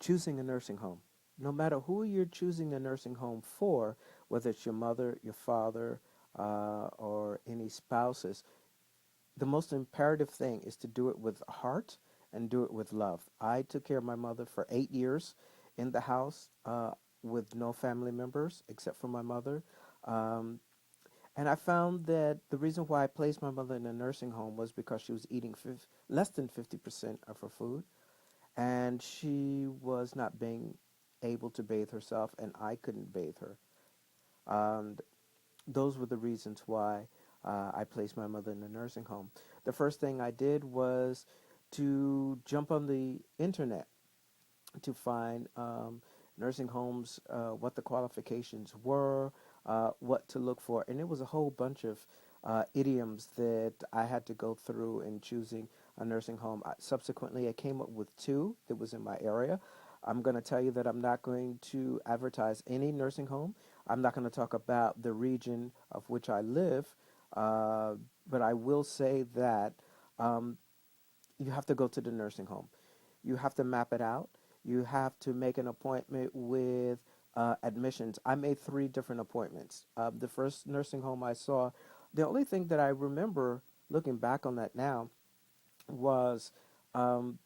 choosing a nursing home. No matter who you're choosing a nursing home for, whether it's your mother, your father, or any spouses, the most imperative thing is to do it with heart and do it with love. I took care of my mother for 8 years in the house with no family members except for my mother. Um, and I found that the reason why I placed my mother in a nursing home was because she was eating less than 50% of her food, and she was not being able to bathe herself, and I couldn't bathe her. And those were the reasons why I placed my mother in a nursing home. The first thing I did was to jump on the internet to find nursing homes, what the qualifications were, what to look for. And it was a whole bunch of idioms that I had to go through in choosing a nursing home. Subsequently, I came up with two that was in my area. I'm going to tell you that I'm not going to advertise any nursing home. I'm not going to talk about the region of which I live, uh, but I will say that um, you have to go to the nursing home. You have to map it out. You have to make an appointment with admissions. I made three different appointments. The first nursing home I saw, the only thing that I remember looking back on that now was um,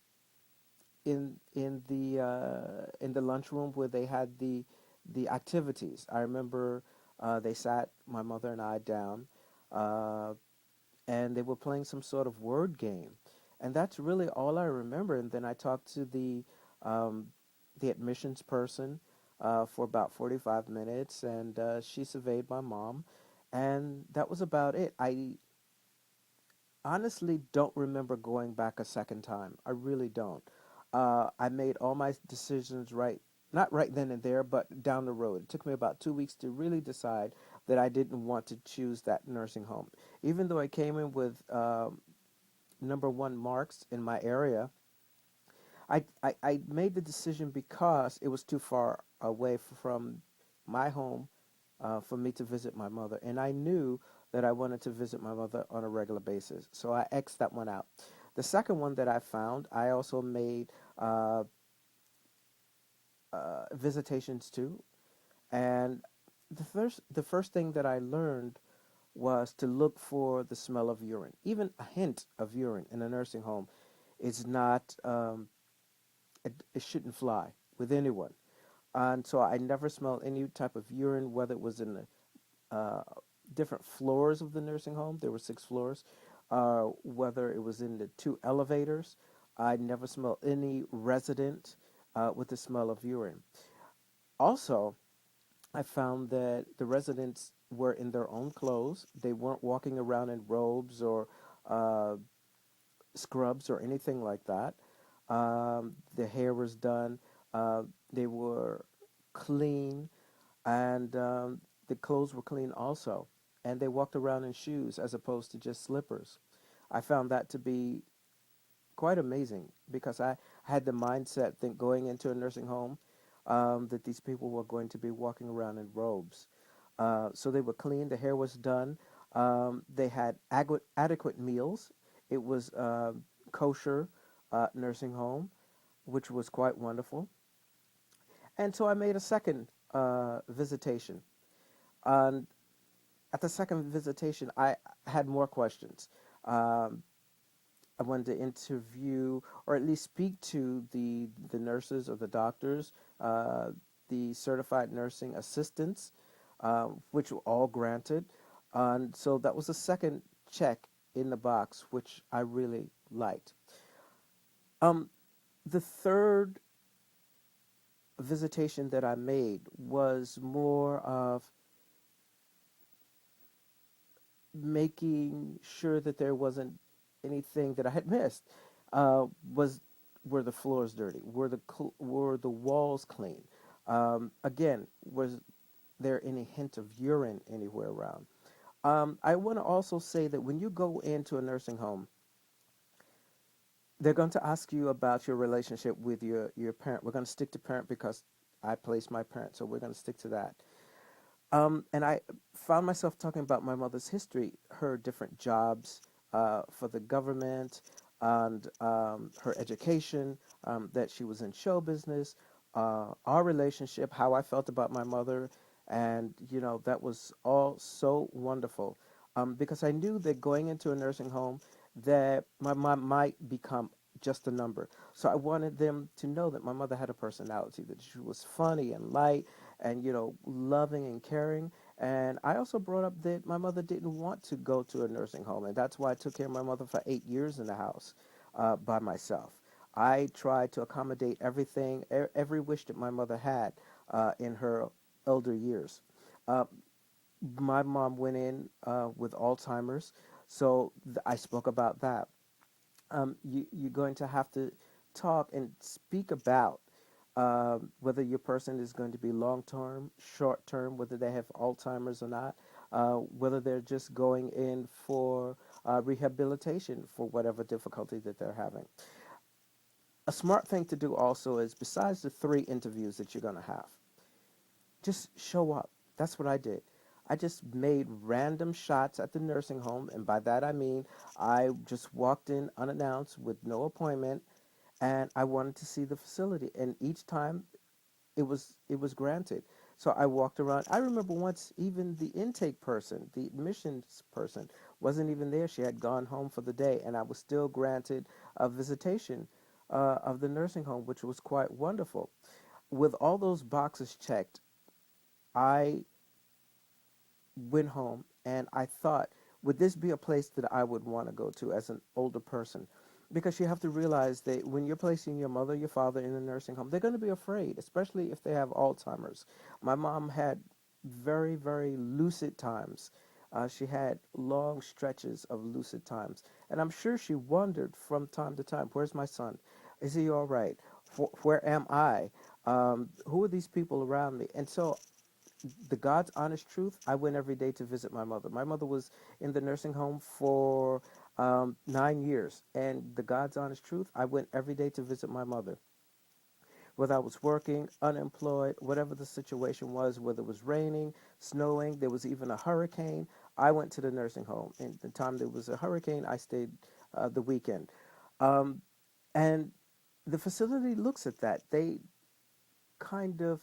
in the lunchroom where they had the activities. I remember they sat my mother and I down, uh, and they were playing some sort of word game, and that's really all I remember. And then I talked to um, the admissions person for about 45 minutes, and she surveyed my mom, and that was about it. I honestly don't remember going back a second time. I really don't. I made all my decisions right, not right then and there, but down the road. It took me about 2 weeks to really decide that I didn't want to choose that nursing home. Even though I came in with number one marks in my area, I made the decision because it was too far away from my home for me to visit my mother. And I knew that I wanted to visit my mother on a regular basis. So I X'd that one out. The second one that I found, I also made uh, visitations to. And the first thing that I learned was to look for the smell of urine. Even a hint of urine in a nursing home is not, it shouldn't fly with anyone. And so I never smelled any type of urine, whether it was in the different floors of the nursing home. There were 6 floors. Whether it was in the 2 elevators, I never smelled any resident with the smell of urine. Also, I found that the residents were in their own clothes. They weren't walking around in robes or uh, scrubs or anything like that. The hair was done. Uh, they were clean, and the clothes were clean also. And they walked around in shoes as opposed to just slippers. I found that to be quite amazing because I had the mindset think going into a nursing home that these people were going to be walking around in robes. So they were clean. The hair was done. They had adequate meals. It was kosher nursing home, which was quite wonderful. And so I made a second visitation. And at the second visitation, I had more questions. Um, I wanted to interview or at least speak to the nurses or the doctors, uh, the certified nursing assistants, which were all granted. And so that was the second check in the box, which I really liked. Um, the third visitation that I made was more of making sure that there wasn't anything that I had missed. Was Were the floors dirty? Were the walls clean? Again, was there any hint of urine anywhere around? I want to also say that when you go into a nursing home, they're going to ask you about your relationship with your parent. We're going to stick to parent because I placed my parent, so we're going to stick to that. And I found myself talking about my mother's history, her different jobs for the government, and her education, that she was in show business, our relationship, how I felt about my mother, and that was all so wonderful, because I knew that going into a nursing home, that my mom might become just a number. So I wanted them to know that my mother had a personality, that she was funny and light, and loving and caring. And I also brought up that my mother didn't want to go to a nursing home, and that's why I took care of my mother for 8 years in the house, by myself. I tried to accommodate everything, every wish that my mother had, in her elder years. Uh, my mom went in with Alzheimer's, so I spoke about that. You're going to have to talk and speak about whether your person is going to be long term, short term, whether they have Alzheimer's or not, whether they're just going in for rehabilitation for whatever difficulty that they're having. A smart thing to do also is, besides the 3 interviews that you're going to have, just show up. That's what I did. I just made random shots at the nursing home, and by that I mean I just walked in unannounced with no appointment, and I wanted to see the facility. And each time it was granted. So I walked around. I remember once even the intake person, the admissions person, wasn't even there. She had gone home for the day, and I was still granted a visitation of the nursing home, which was quite wonderful. With all those boxes checked, I went home and I thought, would this be a place that I would want to go to as an older person? Because you have to realize that when you're placing your mother, your father in a nursing home, they're going to be afraid, especially if they have Alzheimer's. My mom had very, very lucid times. She had long stretches of lucid times. And I'm sure she wondered from time to time, where's my son? Is he all right? Where am I? Who are these people around me? And so the God's honest truth, I went every day to visit my mother. My mother was in the nursing home for 9 years. And the God's honest truth, I went every day to visit my mother. Whether I was working, unemployed, whatever the situation was, whether it was raining, snowing, there was even a hurricane, I went to the nursing home. And the time there was a hurricane, I stayed the weekend. Um, and the facility looks at that. They kind of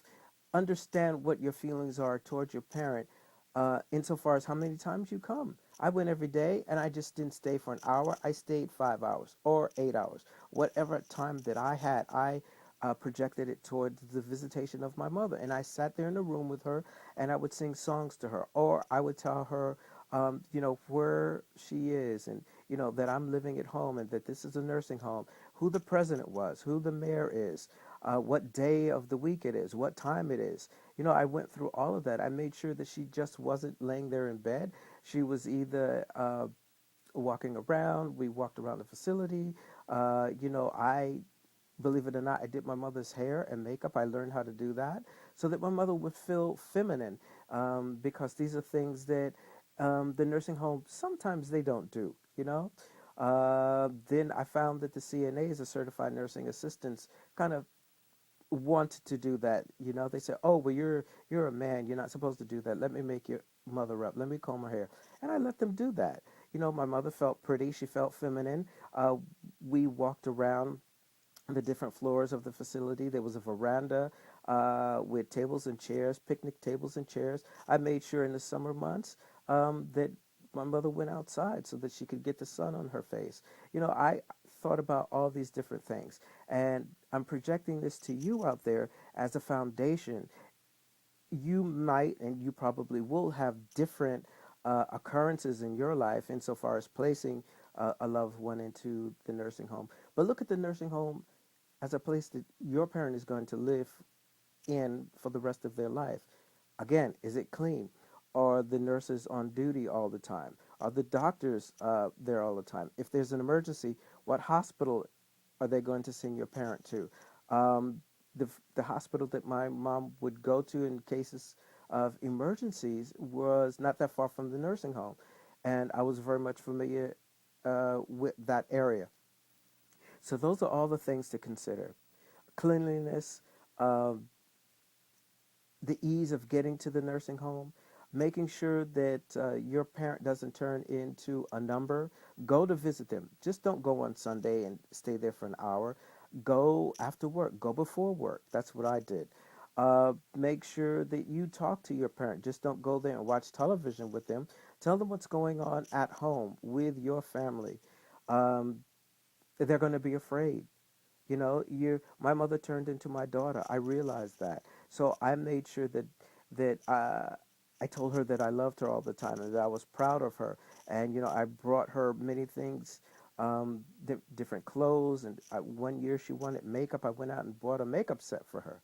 understand what your feelings are towards your parent, insofar as how many times you come. I went every day, and I just didn't stay for an hour. I stayed 5 hours or 8 hours. Whatever time that I had, I projected it towards the visitation of my mother. And I sat there in the room with her, and I would sing songs to her, or I would tell her, where she is, and, that I'm living at home, and that this is a nursing home, who the president was, who the mayor is, what day of the week it is, what time it is. I went through all of that. I made sure that she just wasn't laying there in bed. She was either walking around. We walked around the facility. I, believe it or not, I did my mother's hair and makeup. I learned how to do that so that my mother would feel feminine, because these are things that the nursing home sometimes they don't do. Then I found that the CNAs, the certified nursing assistants, kind of want to do that. They say, "Oh, well, you're a man. You're not supposed to do that. Let me make your mother up. Let me comb her hair." And I let them do that. My mother felt pretty. She felt feminine. We walked around the different floors of the facility. There was a veranda with tables and chairs, picnic tables and chairs. I made sure in the summer months that my mother went outside so that she could get the sun on her face. I thought about all these different things. And I'm projecting this to you out there as a foundation. You might, and you probably will, have different occurrences in your life insofar as placing a loved one into the nursing home. But look at the nursing home as a place that your parent is going to live in for the rest of their life. Again, is it clean? Are the nurses on duty all the time? Are the doctors there all the time? If there's an emergency, what hospital are they going to send your parent to? Um, the hospital that my mom would go to in cases of emergencies was not that far from the nursing home, and I was very much familiar with that area. So those are all the things to consider: cleanliness, um, the ease of getting to the nursing home, making sure that your parent doesn't turn into a number. Go to visit them. Just don't go on Sunday and stay there for an hour. Go after work, go before work. That's what I did. Make sure that you talk to your parent. Just don't go there and watch television with them. Tell them what's going on at home with your family. Um, they're going to be afraid. You know, my mother turned into my daughter. I realized that. So I made sure that I told her that I loved her all the time and that I was proud of her. And I brought her many things, different clothes. And one year she wanted makeup. I went out and bought a makeup set for her.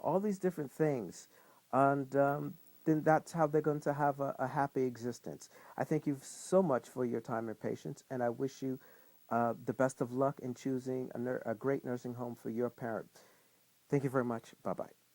All these different things, and then that's how they're going to have a happy existence. I thank you so much for your time and patience, and I wish you the best of luck in choosing a great nursing home for your parent. Thank you very much. Bye bye.